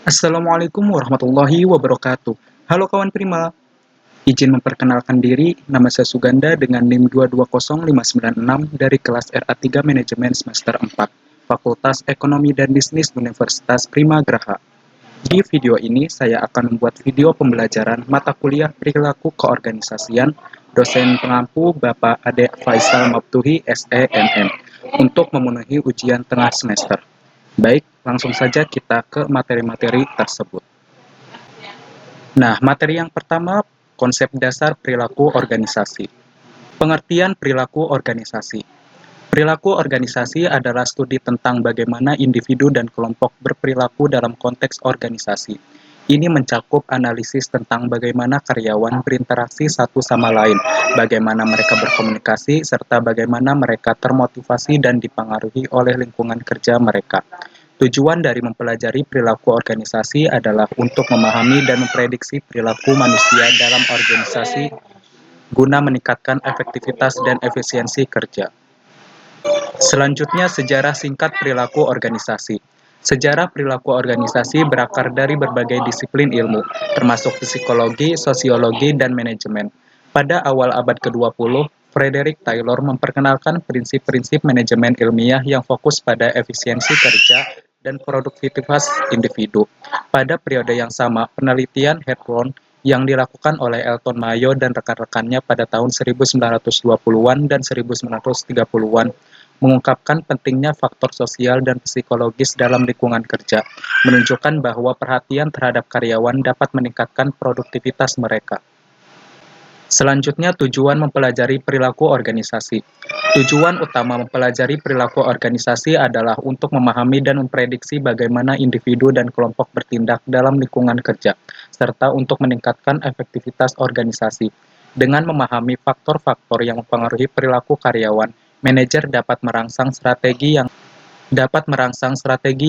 Assalamualaikum warahmatullahi wabarakatuh. Halo kawan Prima, izin memperkenalkan diri, nama saya Suganda dengan NIM 220596 dari kelas RA3 Manajemen semester 4, Fakultas Ekonomi dan Bisnis Universitas Prima Graha. Di video ini, saya akan membuat video pembelajaran mata kuliah perilaku keorganisasian dosen pengampu Bapak Ade Faisal Mabtuhi SEMM untuk memenuhi ujian tengah semester. Baik, langsung saja kita ke materi-materi tersebut. Nah, materi yang pertama, konsep dasar perilaku organisasi. Pengertian perilaku organisasi. Perilaku organisasi adalah studi tentang bagaimana individu dan kelompok berperilaku dalam konteks organisasi. Ini mencakup analisis tentang bagaimana karyawan berinteraksi satu sama lain, bagaimana mereka berkomunikasi, serta bagaimana mereka termotivasi dan dipengaruhi oleh lingkungan kerja mereka. Tujuan dari mempelajari perilaku organisasi adalah untuk memahami dan memprediksi perilaku manusia dalam organisasi guna meningkatkan efektivitas dan efisiensi kerja. Selanjutnya, sejarah singkat perilaku organisasi. Sejarah perilaku organisasi berakar dari berbagai disiplin ilmu, termasuk psikologi, sosiologi, dan manajemen. Pada awal abad ke-20, Frederick Taylor memperkenalkan prinsip-prinsip manajemen ilmiah yang fokus pada efisiensi kerja dan produktivitas individu. Pada periode yang sama, penelitian Hawthorne yang dilakukan oleh Elton Mayo dan rekan-rekannya pada tahun 1920-an dan 1930-an mengungkapkan pentingnya faktor sosial dan psikologis dalam lingkungan kerja, menunjukkan bahwa perhatian terhadap karyawan dapat meningkatkan produktivitas mereka. Selanjutnya, tujuan mempelajari perilaku organisasi. Tujuan utama mempelajari perilaku organisasi adalah untuk memahami dan memprediksi bagaimana individu dan kelompok bertindak dalam lingkungan kerja, serta untuk meningkatkan efektivitas organisasi. Dengan memahami faktor-faktor yang mempengaruhi perilaku karyawan, manajer dapat merangsang strategi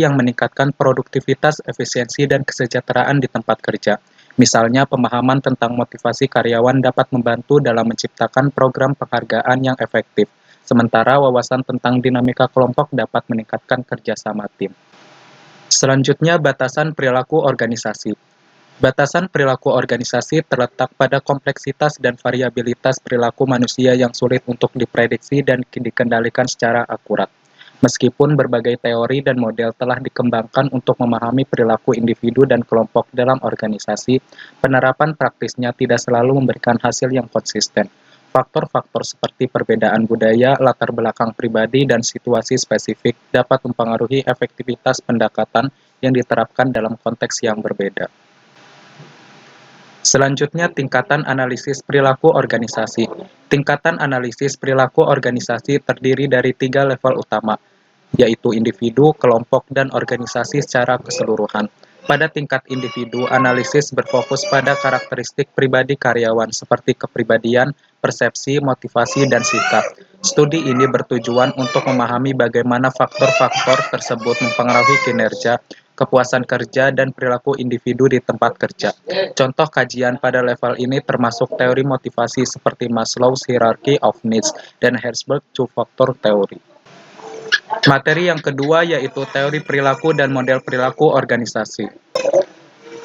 yang meningkatkan produktivitas, efisiensi, dan kesejahteraan di tempat kerja. Misalnya, pemahaman tentang motivasi karyawan dapat membantu dalam menciptakan program penghargaan yang efektif, sementara wawasan tentang dinamika kelompok dapat meningkatkan kerjasama tim. Selanjutnya, batasan perilaku organisasi. Batasan perilaku organisasi terletak pada kompleksitas dan variabilitas perilaku manusia yang sulit untuk diprediksi dan dikendalikan secara akurat. Meskipun berbagai teori dan model telah dikembangkan untuk memahami perilaku individu dan kelompok dalam organisasi, penerapan praktisnya tidak selalu memberikan hasil yang konsisten. Faktor-faktor seperti perbedaan budaya, latar belakang pribadi, dan situasi spesifik dapat mempengaruhi efektivitas pendekatan yang diterapkan dalam konteks yang berbeda. Selanjutnya, tingkatan analisis perilaku organisasi. Tingkatan analisis perilaku organisasi terdiri dari 3 level utama, yaitu individu, kelompok, dan organisasi secara keseluruhan. Pada tingkat individu, analisis berfokus pada karakteristik pribadi karyawan seperti kepribadian, persepsi, motivasi, dan sikap. Studi ini bertujuan untuk memahami bagaimana faktor-faktor tersebut mempengaruhi kinerja, kepuasan kerja, dan perilaku individu di tempat kerja. Contoh kajian pada level ini termasuk teori motivasi seperti Maslow's Hierarchy of Needs dan Herzberg Two-Factor Theory. Materi yang kedua yaitu teori perilaku dan model perilaku organisasi.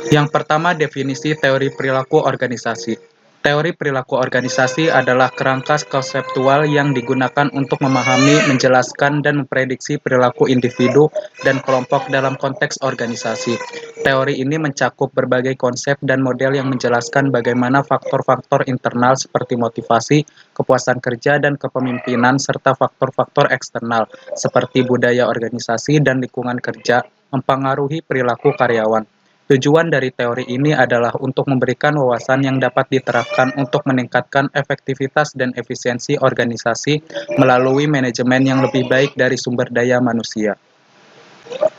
Yang pertama, definisi teori perilaku organisasi. Teori perilaku organisasi adalah kerangka konseptual yang digunakan untuk memahami, menjelaskan, dan memprediksi perilaku individu dan kelompok dalam konteks organisasi. Teori ini mencakup berbagai konsep dan model yang menjelaskan bagaimana faktor-faktor internal seperti motivasi, kepuasan kerja, dan kepemimpinan, serta faktor-faktor eksternal seperti budaya organisasi dan lingkungan kerja mempengaruhi perilaku karyawan. Tujuan dari teori ini adalah untuk memberikan wawasan yang dapat diterapkan untuk meningkatkan efektivitas dan efisiensi organisasi melalui manajemen yang lebih baik dari sumber daya manusia.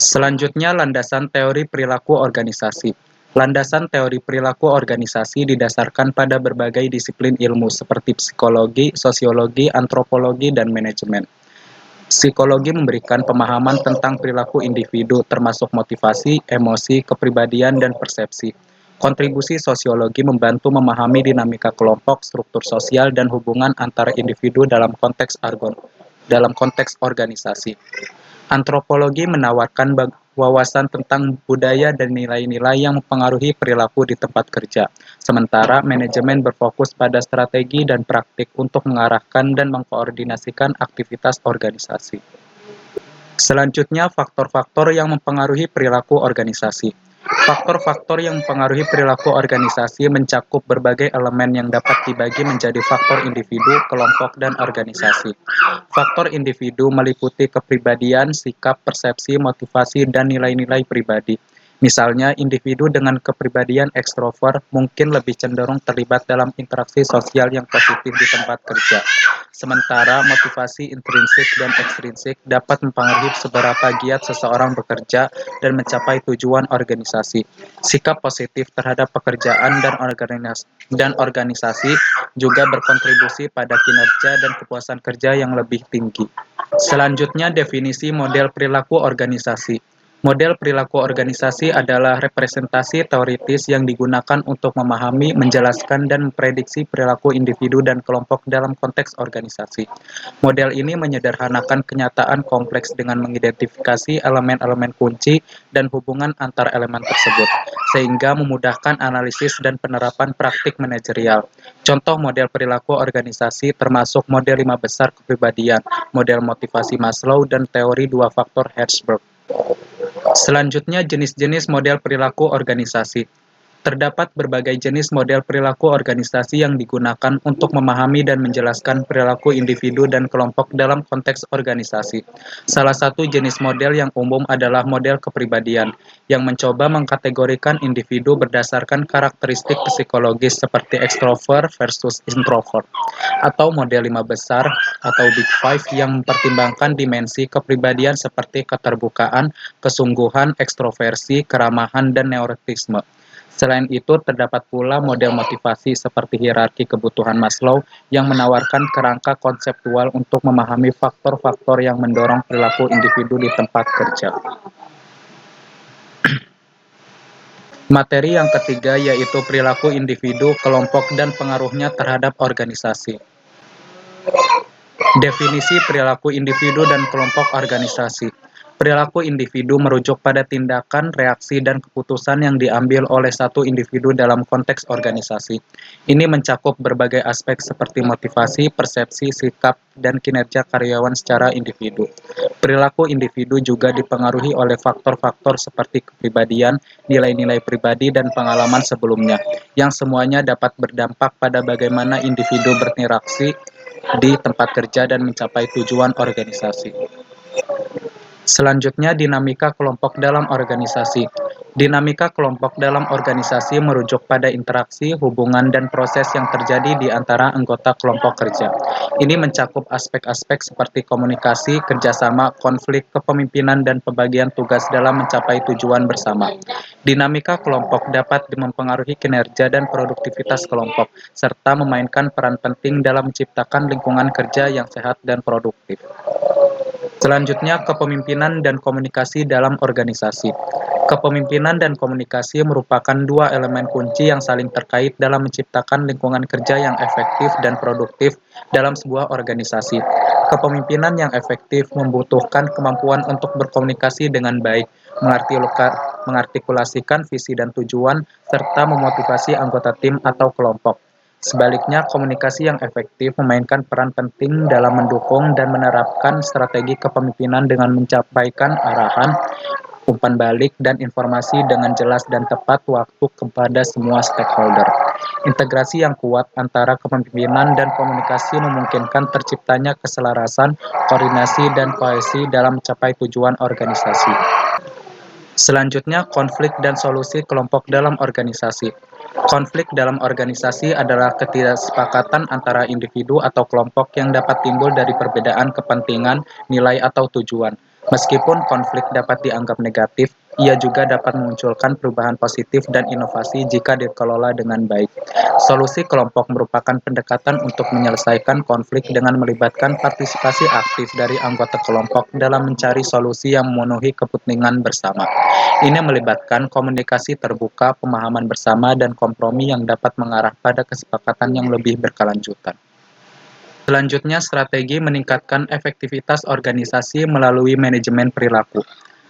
Selanjutnya, landasan teori perilaku organisasi. Landasan teori perilaku organisasi didasarkan pada berbagai disiplin ilmu seperti psikologi, sosiologi, antropologi, dan manajemen. Psikologi memberikan pemahaman tentang perilaku individu, termasuk motivasi, emosi, kepribadian, dan persepsi. Kontribusi sosiologi membantu memahami dinamika kelompok, struktur sosial, dan hubungan antara individu dalam konteks organisasi. Antropologi menawarkan wawasan tentang budaya dan nilai-nilai yang mempengaruhi perilaku di tempat kerja. Sementara manajemen berfokus pada strategi dan praktik untuk mengarahkan dan mengkoordinasikan aktivitas organisasi. Selanjutnya, faktor-faktor yang mempengaruhi perilaku organisasi. Faktor-faktor yang mempengaruhi perilaku organisasi mencakup berbagai elemen yang dapat dibagi menjadi faktor individu, kelompok, dan organisasi. Faktor individu meliputi kepribadian, sikap, persepsi, motivasi, dan nilai-nilai pribadi. Misalnya, individu dengan kepribadian ekstrovert mungkin lebih cenderung terlibat dalam interaksi sosial yang positif di tempat kerja. Sementara motivasi intrinsik dan ekstrinsik dapat mempengaruhi seberapa giat seseorang bekerja dan mencapai tujuan organisasi. Sikap positif terhadap pekerjaan dan organisasi juga berkontribusi pada kinerja dan kepuasan kerja yang lebih tinggi. Selanjutnya, definisi model perilaku organisasi. Model perilaku organisasi adalah representasi teoritis yang digunakan untuk memahami, menjelaskan, dan memprediksi perilaku individu dan kelompok dalam konteks organisasi. Model ini menyederhanakan kenyataan kompleks dengan mengidentifikasi elemen-elemen kunci dan hubungan antar elemen tersebut, sehingga memudahkan analisis dan penerapan praktik manajerial. Contoh model perilaku organisasi termasuk model 5 besar kepribadian, model motivasi Maslow, dan teori 2 faktor Herzberg. Selanjutnya, jenis-jenis model perilaku organisasi. Terdapat berbagai jenis model perilaku organisasi yang digunakan untuk memahami dan menjelaskan perilaku individu dan kelompok dalam konteks organisasi. Salah satu jenis model yang umum adalah model kepribadian, yang mencoba mengkategorikan individu berdasarkan karakteristik psikologis seperti ekstrovert versus introvert, atau model 5 besar atau Big Five yang mempertimbangkan dimensi kepribadian seperti keterbukaan, kesungguhan, ekstroversi, keramahan, dan neurotisme. Selain itu, terdapat pula model motivasi seperti hierarki kebutuhan Maslow yang menawarkan kerangka konseptual untuk memahami faktor-faktor yang mendorong perilaku individu di tempat kerja. Materi yang ketiga yaitu perilaku individu, kelompok, dan pengaruhnya terhadap organisasi. Definisi perilaku individu dan kelompok organisasi. Perilaku individu merujuk pada tindakan, reaksi, dan keputusan yang diambil oleh satu individu dalam konteks organisasi. Ini mencakup berbagai aspek seperti motivasi, persepsi, sikap, dan kinerja karyawan secara individu. Perilaku individu juga dipengaruhi oleh faktor-faktor seperti kepribadian, nilai-nilai pribadi, dan pengalaman sebelumnya, yang semuanya dapat berdampak pada bagaimana individu berinteraksi di tempat kerja dan mencapai tujuan organisasi. Selanjutnya, dinamika kelompok dalam organisasi. Dinamika kelompok dalam organisasi merujuk pada interaksi, hubungan, dan proses yang terjadi di antara anggota kelompok kerja. Ini mencakup aspek-aspek seperti komunikasi, kerjasama, konflik, kepemimpinan, dan pembagian tugas dalam mencapai tujuan bersama. Dinamika kelompok dapat mempengaruhi kinerja dan produktivitas kelompok, serta memainkan peran penting dalam menciptakan lingkungan kerja yang sehat dan produktif. Selanjutnya, kepemimpinan dan komunikasi dalam organisasi. Kepemimpinan dan komunikasi merupakan dua elemen kunci yang saling terkait dalam menciptakan lingkungan kerja yang efektif dan produktif dalam sebuah organisasi. Kepemimpinan yang efektif membutuhkan kemampuan untuk berkomunikasi dengan baik, mengartikulasikan visi dan tujuan, serta memotivasi anggota tim atau kelompok. Sebaliknya, komunikasi yang efektif memainkan peran penting dalam mendukung dan menerapkan strategi kepemimpinan dengan menyampaikan arahan, umpan balik, dan informasi dengan jelas dan tepat waktu kepada semua stakeholder. Integrasi yang kuat antara kepemimpinan dan komunikasi memungkinkan terciptanya keselarasan, koordinasi, dan kohesi dalam mencapai tujuan organisasi. Selanjutnya, konflik dan solusi kelompok dalam organisasi. Konflik dalam organisasi adalah ketidaksepakatan antara individu atau kelompok yang dapat timbul dari perbedaan kepentingan, nilai, atau tujuan. Meskipun konflik dapat dianggap negatif, ia juga dapat memunculkan perubahan positif dan inovasi jika dikelola dengan baik. Solusi kelompok merupakan pendekatan untuk menyelesaikan konflik dengan melibatkan partisipasi aktif dari anggota kelompok dalam mencari solusi yang memenuhi kepentingan bersama. Ini melibatkan komunikasi terbuka, pemahaman bersama, dan kompromi yang dapat mengarah pada kesepakatan yang lebih berkelanjutan. Selanjutnya, strategi meningkatkan efektivitas organisasi melalui manajemen perilaku.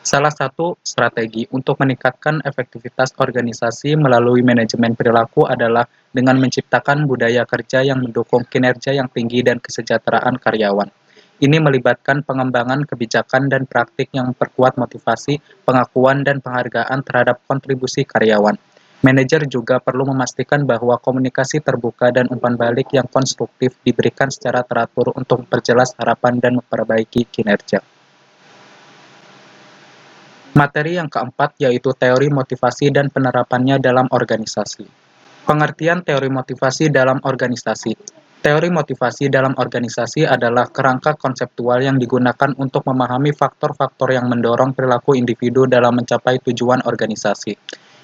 Salah satu strategi untuk meningkatkan efektivitas organisasi melalui manajemen perilaku adalah dengan menciptakan budaya kerja yang mendukung kinerja yang tinggi dan kesejahteraan karyawan. Ini melibatkan pengembangan kebijakan dan praktik yang memperkuat motivasi, pengakuan, dan penghargaan terhadap kontribusi karyawan. Manajer juga perlu memastikan bahwa komunikasi terbuka dan umpan balik yang konstruktif diberikan secara teratur untuk memperjelas harapan dan memperbaiki kinerja. Materi yang keempat yaitu teori motivasi dan penerapannya dalam organisasi. Pengertian teori motivasi dalam organisasi. Teori motivasi dalam organisasi adalah kerangka konseptual yang digunakan untuk memahami faktor-faktor yang mendorong perilaku individu dalam mencapai tujuan organisasi.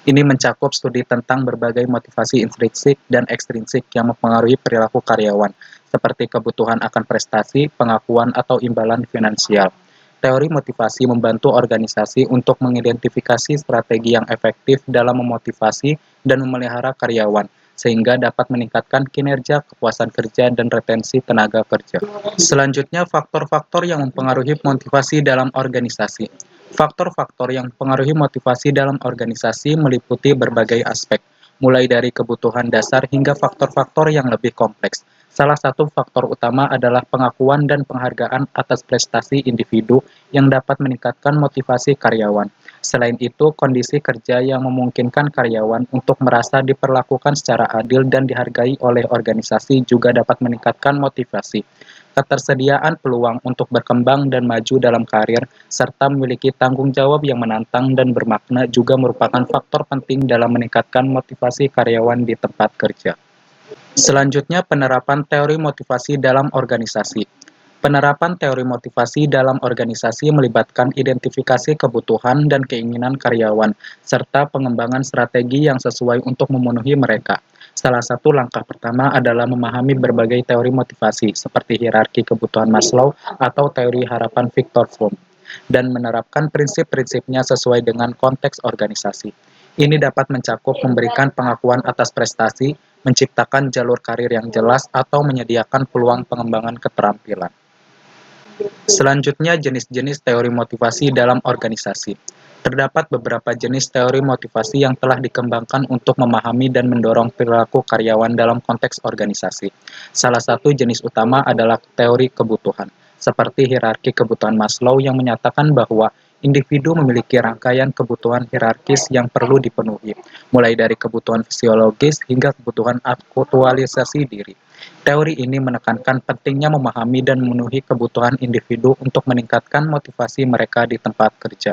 Ini mencakup studi tentang berbagai motivasi intrinsik dan ekstrinsik yang mempengaruhi perilaku karyawan, seperti kebutuhan akan prestasi, pengakuan, atau imbalan finansial. Teori motivasi membantu organisasi untuk mengidentifikasi strategi yang efektif dalam memotivasi dan memelihara karyawan, sehingga dapat meningkatkan kinerja, kepuasan kerja, dan retensi tenaga kerja. Selanjutnya, faktor-faktor yang mempengaruhi motivasi dalam organisasi. Faktor-faktor yang mempengaruhi motivasi dalam organisasi meliputi berbagai aspek, mulai dari kebutuhan dasar hingga faktor-faktor yang lebih kompleks. Salah satu faktor utama adalah pengakuan dan penghargaan atas prestasi individu yang dapat meningkatkan motivasi karyawan. Selain itu, kondisi kerja yang memungkinkan karyawan untuk merasa diperlakukan secara adil dan dihargai oleh organisasi juga dapat meningkatkan motivasi. Ketersediaan peluang untuk berkembang dan maju dalam karir, serta memiliki tanggung jawab yang menantang dan bermakna juga merupakan faktor penting dalam meningkatkan motivasi karyawan di tempat kerja. Selanjutnya, penerapan teori motivasi dalam organisasi. Penerapan teori motivasi dalam organisasi melibatkan identifikasi kebutuhan dan keinginan karyawan, serta pengembangan strategi yang sesuai untuk memenuhi mereka. Salah satu langkah pertama adalah memahami berbagai teori motivasi, seperti hierarki kebutuhan Maslow atau teori harapan Viktor Fromm, dan menerapkan prinsip-prinsipnya sesuai dengan konteks organisasi. Ini dapat mencakup memberikan pengakuan atas prestasi, menciptakan jalur karir yang jelas, atau menyediakan peluang pengembangan keterampilan. Selanjutnya, jenis-jenis teori motivasi dalam organisasi. Terdapat beberapa jenis teori motivasi yang telah dikembangkan untuk memahami dan mendorong perilaku karyawan dalam konteks organisasi. Salah satu jenis utama adalah teori kebutuhan, seperti hierarki kebutuhan Maslow yang menyatakan bahwa individu memiliki rangkaian kebutuhan hierarkis yang perlu dipenuhi, mulai dari kebutuhan fisiologis hingga kebutuhan aktualisasi diri. Teori ini menekankan pentingnya memahami dan memenuhi kebutuhan individu untuk meningkatkan motivasi mereka di tempat kerja.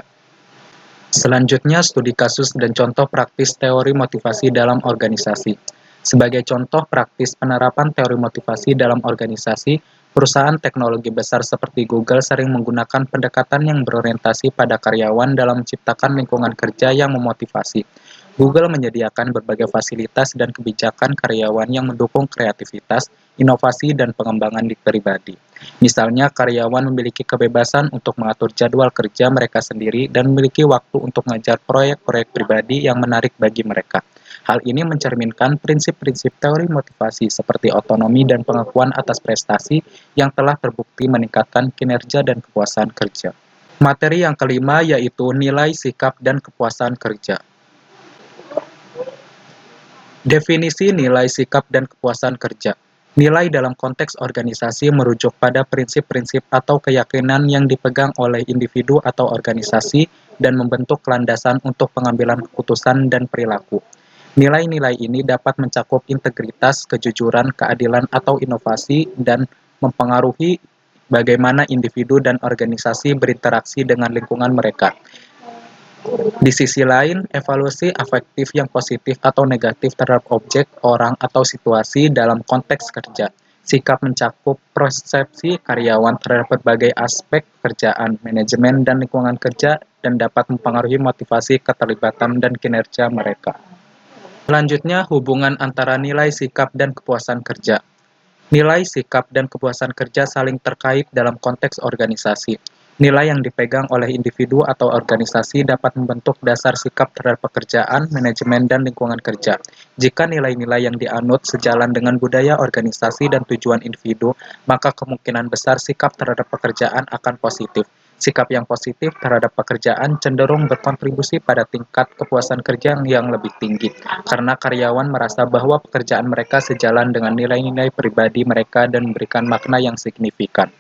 Selanjutnya, studi kasus dan contoh praktis teori motivasi dalam organisasi. Sebagai contoh praktis penerapan teori motivasi dalam organisasi, perusahaan teknologi besar seperti Google sering menggunakan pendekatan yang berorientasi pada karyawan dalam menciptakan lingkungan kerja yang memotivasi. Google menyediakan berbagai fasilitas dan kebijakan karyawan yang mendukung kreativitas, inovasi, dan pengembangan diri pribadi. Misalnya, karyawan memiliki kebebasan untuk mengatur jadwal kerja mereka sendiri dan memiliki waktu untuk mengejar proyek-proyek pribadi yang menarik bagi mereka. Hal ini mencerminkan prinsip-prinsip teori motivasi seperti otonomi dan pengakuan atas prestasi yang telah terbukti meningkatkan kinerja dan kepuasan kerja. Materi yang kelima yaitu nilai, sikap, dan kepuasan kerja. Definisi nilai, sikap, dan kepuasan kerja. Nilai dalam konteks organisasi merujuk pada prinsip-prinsip atau keyakinan yang dipegang oleh individu atau organisasi dan membentuk landasan untuk pengambilan keputusan dan perilaku. Nilai-nilai ini dapat mencakup integritas, kejujuran, keadilan, atau inovasi, dan mempengaruhi bagaimana individu dan organisasi berinteraksi dengan lingkungan mereka. Di sisi lain, evaluasi afektif yang positif atau negatif terhadap objek, orang, atau situasi dalam konteks kerja. Sikap mencakup persepsi karyawan terhadap berbagai aspek kerjaan, manajemen, dan lingkungan kerja, dan dapat mempengaruhi motivasi, keterlibatan, dan kinerja mereka. Selanjutnya, hubungan antara nilai, sikap, dan kepuasan kerja. Nilai, sikap, dan kepuasan kerja saling terkait dalam konteks organisasi. Nilai yang dipegang oleh individu atau organisasi dapat membentuk dasar sikap terhadap pekerjaan, manajemen, dan lingkungan kerja. Jika nilai-nilai yang dianut sejalan dengan budaya organisasi dan tujuan individu, maka kemungkinan besar sikap terhadap pekerjaan akan positif. Sikap yang positif terhadap pekerjaan cenderung berkontribusi pada tingkat kepuasan kerja yang lebih tinggi, karena karyawan merasa bahwa pekerjaan mereka sejalan dengan nilai-nilai pribadi mereka dan memberikan makna yang signifikan.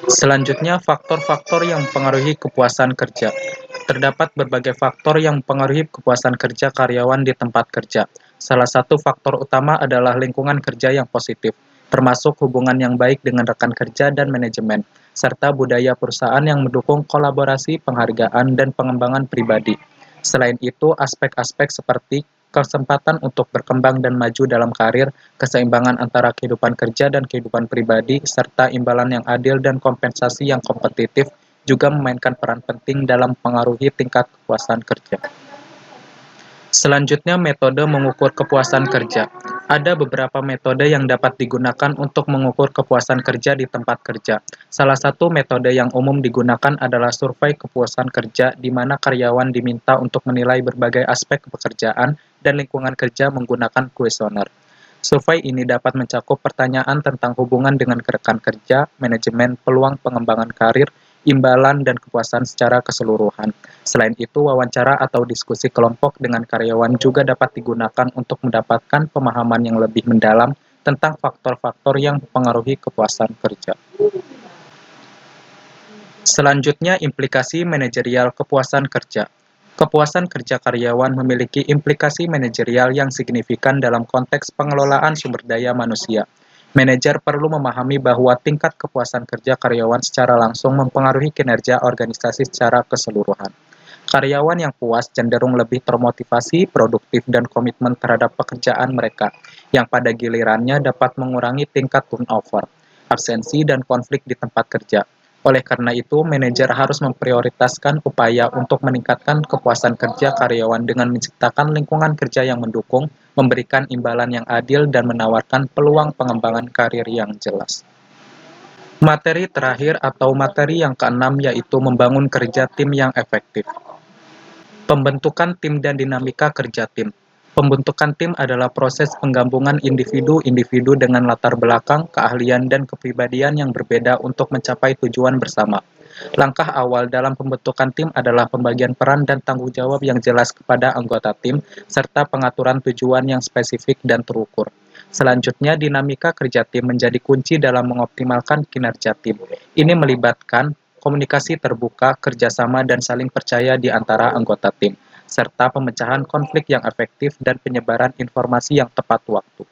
Selanjutnya, faktor-faktor yang mempengaruhi kepuasan kerja. Terdapat berbagai faktor yang mempengaruhi kepuasan kerja karyawan di tempat kerja. Salah satu faktor utama adalah lingkungan kerja yang positif, termasuk hubungan yang baik dengan rekan kerja dan manajemen, serta budaya perusahaan yang mendukung kolaborasi, penghargaan, dan pengembangan pribadi. Selain itu, aspek-aspek seperti kesempatan untuk berkembang dan maju dalam karir, keseimbangan antara kehidupan kerja dan kehidupan pribadi, serta imbalan yang adil dan kompensasi yang kompetitif juga memainkan peran penting dalam mengaruhi tingkat kepuasan kerja. Selanjutnya, metode mengukur kepuasan kerja. Ada beberapa metode yang dapat digunakan untuk mengukur kepuasan kerja di tempat kerja. Salah satu metode yang umum digunakan adalah survei kepuasan kerja, di mana karyawan diminta untuk menilai berbagai aspek pekerjaan dan lingkungan kerja menggunakan kuesioner. Survei ini dapat mencakup pertanyaan tentang hubungan dengan rekan kerja, manajemen, peluang pengembangan karir, imbalan, dan kepuasan secara keseluruhan. Selain itu, wawancara atau diskusi kelompok dengan karyawan juga dapat digunakan untuk mendapatkan pemahaman yang lebih mendalam tentang faktor-faktor yang mempengaruhi kepuasan kerja. Selanjutnya, implikasi manajerial kepuasan kerja. Kepuasan kerja karyawan memiliki implikasi manajerial yang signifikan dalam konteks pengelolaan sumber daya manusia. Manajer perlu memahami bahwa tingkat kepuasan kerja karyawan secara langsung mempengaruhi kinerja organisasi secara keseluruhan. Karyawan yang puas cenderung lebih termotivasi, produktif, dan komitmen terhadap pekerjaan mereka, yang pada gilirannya dapat mengurangi tingkat turnover, absensi, dan konflik di tempat kerja. Oleh karena itu, manajer harus memprioritaskan upaya untuk meningkatkan kepuasan kerja karyawan dengan menciptakan lingkungan kerja yang mendukung, memberikan imbalan yang adil, dan menawarkan peluang pengembangan karir yang jelas. Materi terakhir atau materi yang keenam yaitu membangun kerja tim yang efektif. Pembentukan tim dan dinamika kerja tim. Pembentukan tim adalah proses penggabungan individu-individu dengan latar belakang, keahlian, dan kepribadian yang berbeda untuk mencapai tujuan bersama. Langkah awal dalam pembentukan tim adalah pembagian peran dan tanggung jawab yang jelas kepada anggota tim, serta pengaturan tujuan yang spesifik dan terukur. Selanjutnya, dinamika kerja tim menjadi kunci dalam mengoptimalkan kinerja tim. Ini melibatkan komunikasi terbuka, kerjasama, dan saling percaya di antara anggota tim, serta pemecahan konflik yang efektif dan penyebaran informasi yang tepat waktu.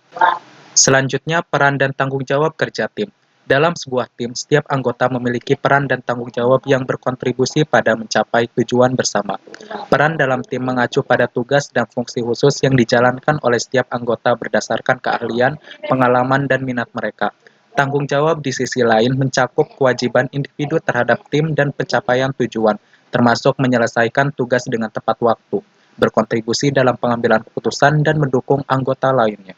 Selanjutnya, peran dan tanggung jawab kerja tim. Dalam sebuah tim, setiap anggota memiliki peran dan tanggung jawab yang berkontribusi pada mencapai tujuan bersama. Peran dalam tim mengacu pada tugas dan fungsi khusus yang dijalankan oleh setiap anggota berdasarkan keahlian, pengalaman, dan minat mereka. Tanggung jawab di sisi lain mencakup kewajiban individu terhadap tim dan pencapaian tujuan, termasuk menyelesaikan tugas dengan tepat waktu, berkontribusi dalam pengambilan keputusan, dan mendukung anggota lainnya.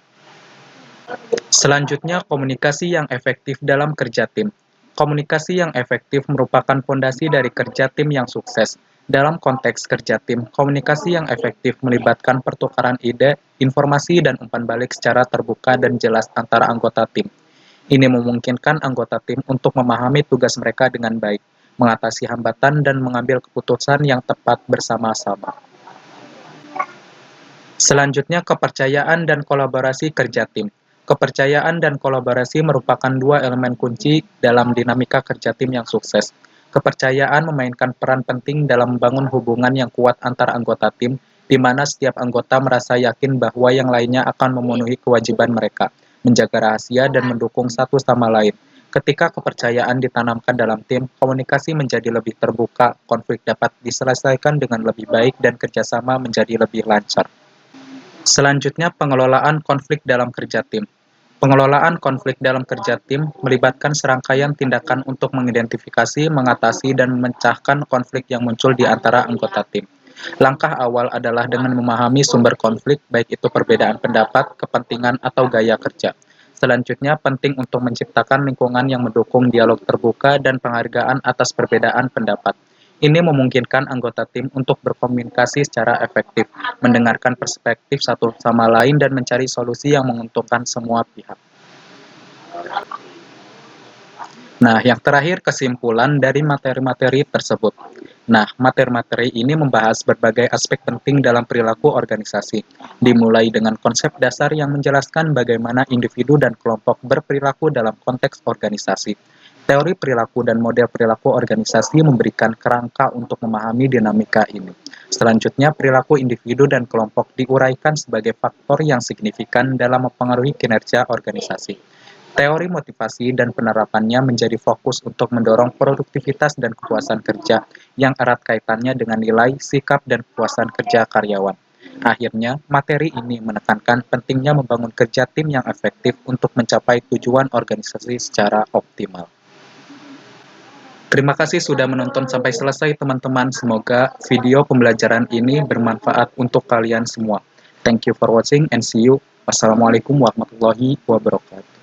Selanjutnya, komunikasi yang efektif dalam kerja tim. Komunikasi yang efektif merupakan fondasi dari kerja tim yang sukses. Dalam konteks kerja tim, komunikasi yang efektif melibatkan pertukaran ide, informasi, dan umpan balik secara terbuka dan jelas antara anggota tim. Ini memungkinkan anggota tim untuk memahami tugas mereka dengan baik, mengatasi hambatan, dan mengambil keputusan yang tepat bersama-sama. Selanjutnya, kepercayaan dan kolaborasi kerja tim. Kepercayaan dan kolaborasi merupakan dua elemen kunci dalam dinamika kerja tim yang sukses. Kepercayaan memainkan peran penting dalam membangun hubungan yang kuat antar anggota tim, di mana setiap anggota merasa yakin bahwa yang lainnya akan memenuhi kewajiban mereka, menjaga rahasia, dan mendukung satu sama lain. Ketika kepercayaan ditanamkan dalam tim, komunikasi menjadi lebih terbuka, konflik dapat diselesaikan dengan lebih baik, dan kerjasama menjadi lebih lancar. Selanjutnya, pengelolaan konflik dalam kerja tim. Pengelolaan konflik dalam kerja tim melibatkan serangkaian tindakan untuk mengidentifikasi, mengatasi, dan memecahkan konflik yang muncul di antara anggota tim. Langkah awal adalah dengan memahami sumber konflik, baik itu perbedaan pendapat, kepentingan, atau gaya kerja. Selanjutnya, penting untuk menciptakan lingkungan yang mendukung dialog terbuka dan penghargaan atas perbedaan pendapat. Ini memungkinkan anggota tim untuk berkomunikasi secara efektif, mendengarkan perspektif satu sama lain, dan mencari solusi yang menguntungkan semua pihak. Nah, yang terakhir kesimpulan dari materi-materi tersebut. Nah, materi-materi ini membahas berbagai aspek penting dalam perilaku organisasi, dimulai dengan konsep dasar yang menjelaskan bagaimana individu dan kelompok berperilaku dalam konteks organisasi. Teori perilaku dan model perilaku organisasi memberikan kerangka untuk memahami dinamika ini. Selanjutnya, perilaku individu dan kelompok diuraikan sebagai faktor yang signifikan dalam mempengaruhi kinerja organisasi. Teori motivasi dan penerapannya menjadi fokus untuk mendorong produktivitas dan kepuasan kerja yang erat kaitannya dengan nilai, sikap, dan kepuasan kerja karyawan. Akhirnya, materi ini menekankan pentingnya membangun kerja tim yang efektif untuk mencapai tujuan organisasi secara optimal. Terima kasih sudah menonton sampai selesai teman-teman. Semoga video pembelajaran ini bermanfaat untuk kalian semua. Thank you for watching and see you. Wassalamualaikum warahmatullahi wabarakatuh.